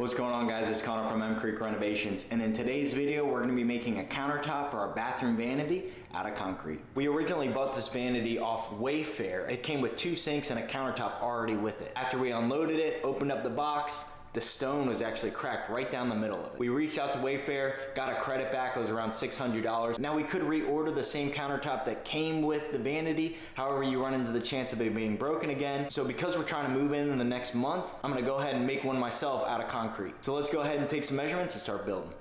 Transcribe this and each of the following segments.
What's going on, guys? It's Connor from M Creek Renovations, and in today's video we're going to be making a countertop for our bathroom vanity out of concrete. We originally bought this vanity off Wayfair. It came with 2 sinks and a countertop already with it. After we unloaded it, opened up the box, the stone was actually cracked right down the middle of it. We reached out to Wayfair, got a credit back. It was around $600. Now we could reorder the same countertop that came with the vanity. However, you run into the chance of it being broken again. So because we're trying to move in the next month, I'm gonna go ahead and make one myself out of concrete. So let's go ahead and take some measurements and start building.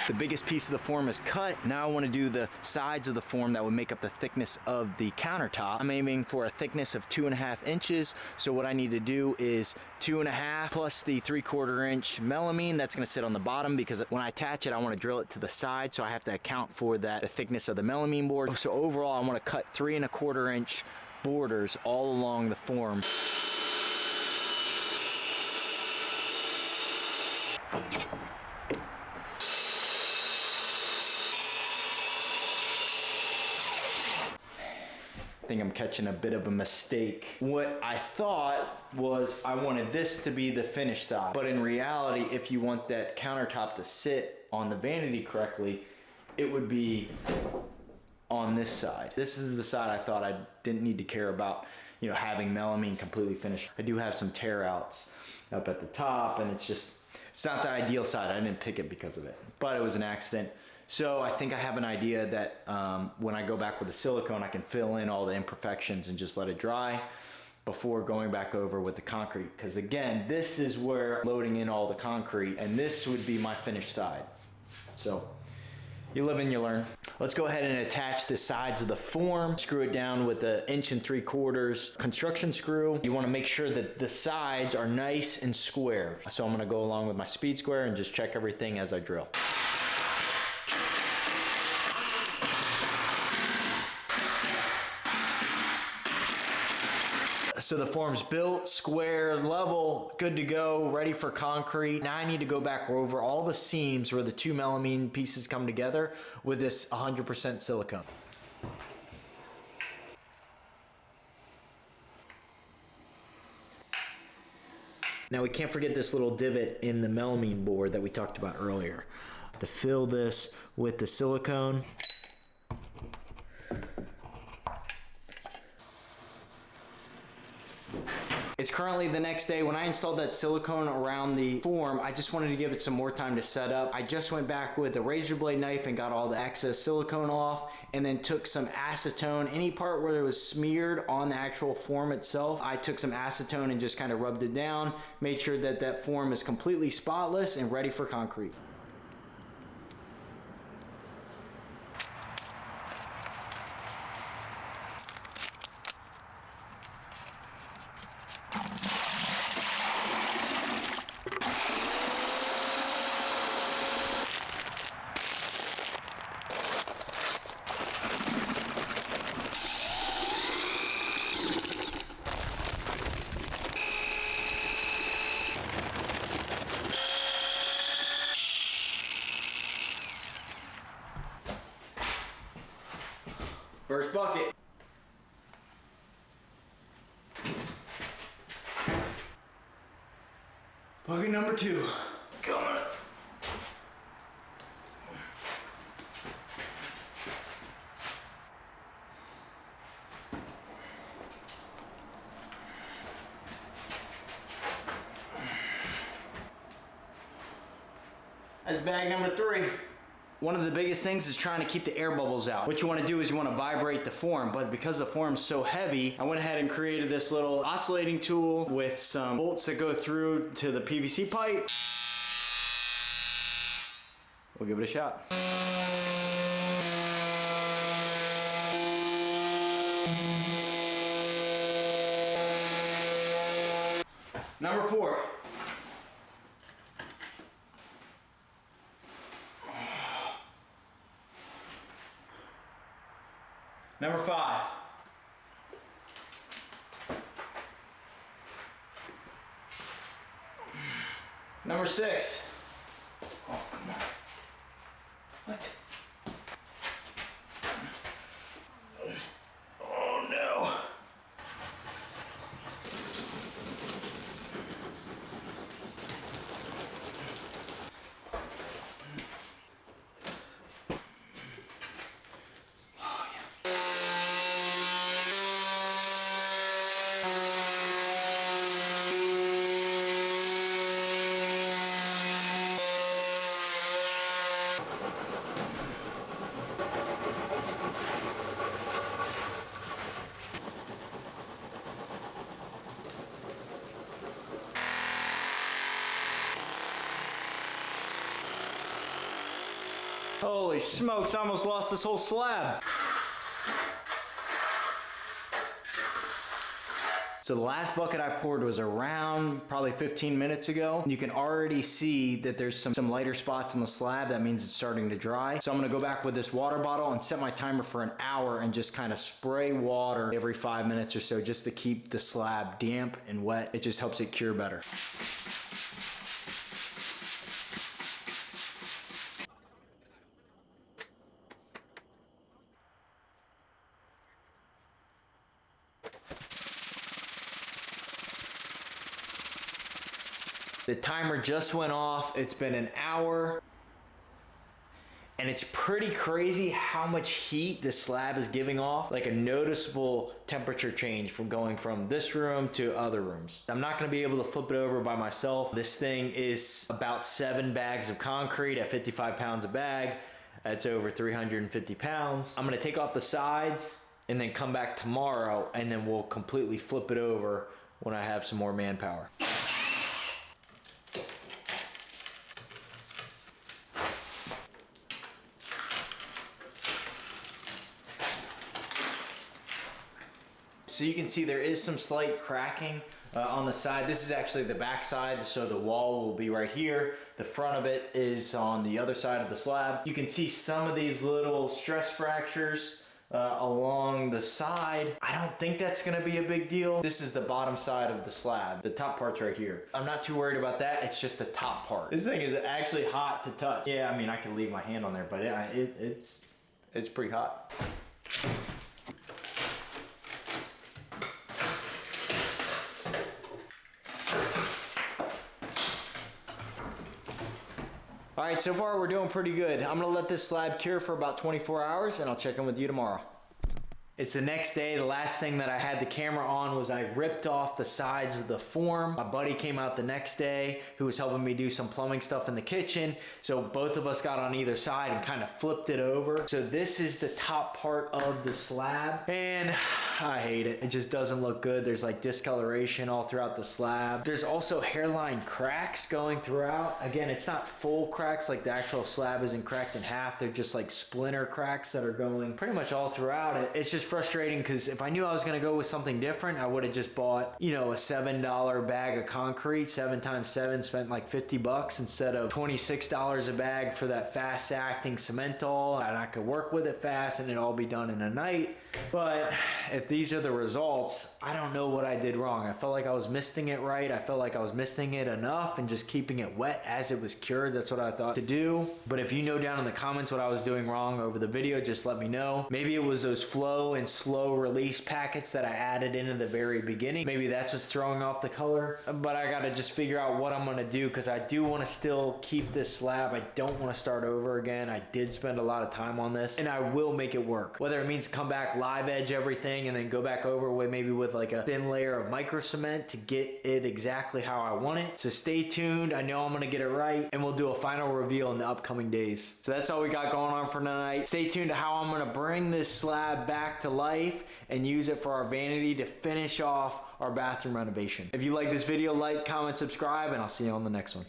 The biggest piece of the form is cut. Now I want to do the sides of the form that would make up the thickness of the countertop. I'm aiming for a thickness of 2.5 inches. So what I need to do is 2.5 plus the 3/4 inch melamine that's going to sit on the bottom, because when I attach it, I want to drill it to the side. So I have to account for that, the thickness of the melamine board. So overall, I want to cut 3.25 inch borders all along the form. I think I'm catching a bit of a mistake. What I thought was I wanted this to be the finished side, but in reality, if you want that countertop to sit on the vanity correctly, it would be on this side. This is the side I thought I didn't need to care about, having melamine completely finished. I do have some tear outs up at the top, and it's not the ideal side. I didn't pick it because of it, but it was an accident. So I think I have an idea that when I go back with the silicone, I can fill in all the imperfections and just let it dry before going back over with the concrete. Because again, this is where I'm loading in all the concrete, and this would be my finished side. So you live and you learn. Let's go ahead and attach the sides of the form. Screw it down with the 1 3/4 construction screw. You want to make sure that the sides are nice and square. So I'm going to go along with my speed square and just check everything as I drill. So the form's built, square, level, good to go, ready for concrete. Now I need to go back over all the seams where the 2 melamine pieces come together with this 100% silicone. Now we can't forget this little divot in the melamine board that we talked about earlier. To fill this with the silicone. It's currently the next day. When I installed that silicone around the form, I just wanted to give it some more time to set up. I just went back with a razor blade knife and got all the excess silicone off, and then took some acetone. Any part where it was smeared on the actual form itself, I took some acetone and just kind of rubbed it down, made sure that that form is completely spotless and ready for concrete. First bucket. Bucket number 2. Coming. That's bag number 3. One of the biggest things is trying to keep the air bubbles out. What you want to do is you want to vibrate the form, but because the form's so heavy, I went ahead and created this little oscillating tool with some bolts that go through to the PVC pipe. We'll give it a shot. Number 4. Number 5. Number 6. Oh, come on. What? Oh, no. Holy smokes, I almost lost this whole slab. So the last bucket I poured was around probably 15 minutes ago. You can already see that there's some lighter spots on the slab. That means it's starting to dry. So I'm gonna go back with this water bottle and set my timer for an hour and just kind of spray water every 5 minutes or so just to keep the slab damp and wet. It just helps it cure better. The timer just went off. It's been an hour. And it's pretty crazy how much heat the slab is giving off. Like a noticeable temperature change from going from this room to other rooms. I'm not gonna be able to flip it over by myself. This thing is about 7 bags of concrete at 55 pounds a bag. That's over 350 pounds. I'm gonna take off the sides and then come back tomorrow and then we'll completely flip it over when I have some more manpower. So you can see there is some slight cracking on the side. This is actually the back side, so the wall will be right here. The front of it is on the other side of the slab. You can see some of these little stress fractures along the side. I don't think that's gonna be a big deal. This is the bottom side of the slab. The top part's right here. I'm not too worried about that. It's just the top part. This thing is actually hot to touch. Yeah, I mean, I can leave my hand on there, but it's pretty hot. All right, so far we're doing pretty good. I'm gonna let this slab cure for about 24 hours and I'll check in with you tomorrow. It's the next day. The last thing that I had the camera on was I ripped off the sides of the form. My buddy came out the next day who was helping me do some plumbing stuff in the kitchen. So both of us got on either side and kind of flipped it over. So this is the top part of the slab and I hate it. It just doesn't look good. There's like discoloration all throughout the slab. There's also hairline cracks going throughout. Again, it's not full cracks, like the actual slab isn't cracked in half. They're just like splinter cracks that are going pretty much all throughout it. It's just frustrating because if I knew I was gonna go with something different, I would have just bought, you know, a $7 bag of concrete, 7 times 7, spent like 50 bucks instead of $26 a bag for that fast acting cementol, and I could work with it fast and it'd all be done in a night. But if these are the results, I don't know what I did wrong. I felt like I was misting it right. I felt like I was misting it enough and just keeping it wet as it was cured. That's what I thought to do. But if you know down in the comments what I was doing wrong over the video, just let me know. Maybe it was those flow and slow release packets that I added into the very beginning. Maybe that's what's throwing off the color. But I gotta just figure out what I'm gonna do because I do want to still keep this slab. I don't want to start over again. I did spend a lot of time on this and I will make it work. Whether it means come back live edge everything and then go back over with maybe with like a thin layer of micro cement to get it exactly how I want it. So stay tuned. I know I'm gonna get it right and we'll do a final reveal in the upcoming days. So that's all we got going on for tonight. Stay tuned to how I'm gonna bring this slab back to life and use it for our vanity to finish off our bathroom renovation. If you like this video, like, comment, subscribe, and I'll see you on the next one.